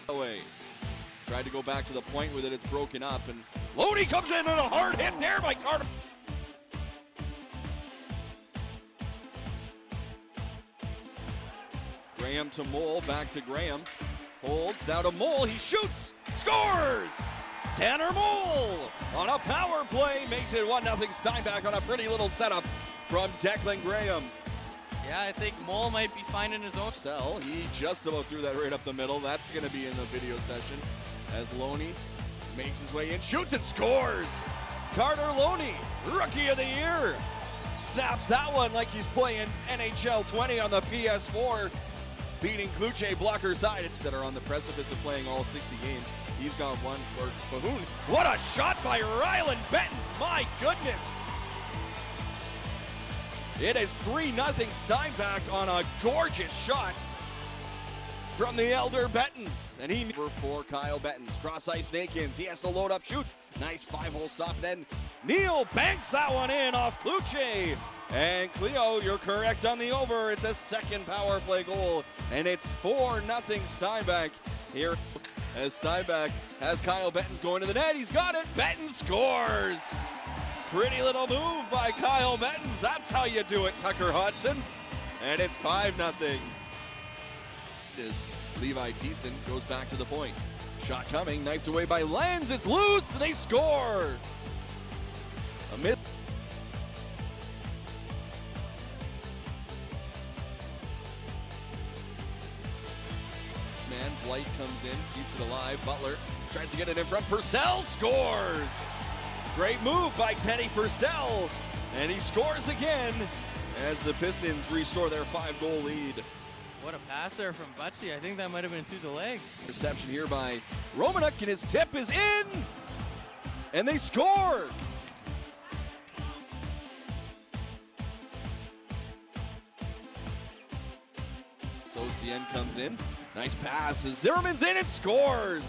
away. Tried to go back to the point with it, it's broken up, and Loney comes in and a hard hit there by Carter. Graham to Mole, back to Graham. Holds, now to Mole, he shoots, scores! Tanner Mole on a power play makes it 1-0 Steinbach on a pretty little setup from Declan Graham. Yeah, I think Mole might be finding his own. He just about threw that right up the middle. That's going to be in the video session as Loney makes his way in, shoots and scores. Carter Loney, Rookie of the Year, snaps that one like he's playing NHL 20 on the PS4, beating Kluche blocker side. It's that are on the precipice of playing all 60 games. He's got one for Bahoon. What a shot by Rylan Bettens, my goodness. It is 3-0 Steinbach on a gorgeous shot from the elder Bettens. And he for Kyle Bettens. Cross ice Nakins. He has to load up, shoots. Nice 5-hole stop. And then Neal banks that one in off Kluche. And Cleo, you're correct on the over. It's a second power play goal. And it's 4-0 Steinbach here as Steinbach has Kyle Bettens going to the net. He's got it. Bettens scores. Pretty little move by Kyle Bettens. That's how you do it, Tucker Hodgson. And it's 5-0. As Levi Thiessen goes back to the point. Shot coming, knifed away by Lenz. It's loose. They score. A miss. Man, Blight comes in, keeps it alive. Butler tries to get it in front. Purcell scores. Great move by Teddy Purcell, and he scores again as the Pistons restore their 5-goal lead. What a pass there from Butsy. I think that might have been through the legs. Reception here by Romanuk, and his tip is in, and they score. OCN comes in, nice pass, Zimmerman's in and scores.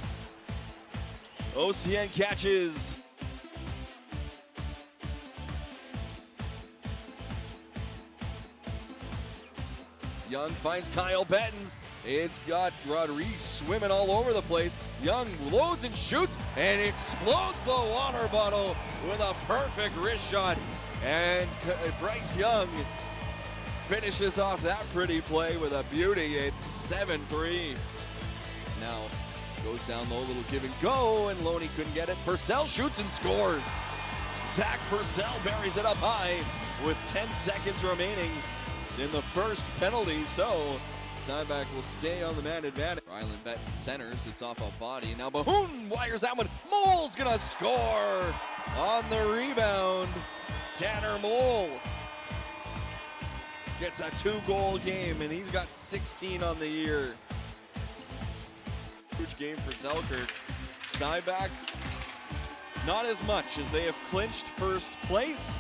OCN catches. Young finds Kyle Bettens. It's got Rodriguez swimming all over the place. Young loads and shoots and explodes the water bottle with a perfect wrist shot. And Bryce Young finishes off that pretty play with a beauty. It's 7-3. Now goes down low, little give and go, and Loney couldn't get it. Purcell shoots and scores. Zach Purcell buries it up high with 10 seconds remaining in the first penalty, so Steinbach will stay on the man advantage. Rylan Bettens centers, it's off a body. Now Bahoon wires that one. Mole's gonna score on the rebound. Tanner Mole gets a 2-goal game, and he's got 16 on the year. Huge game for Selkirk. Steinbach, not as much as they have clinched first place.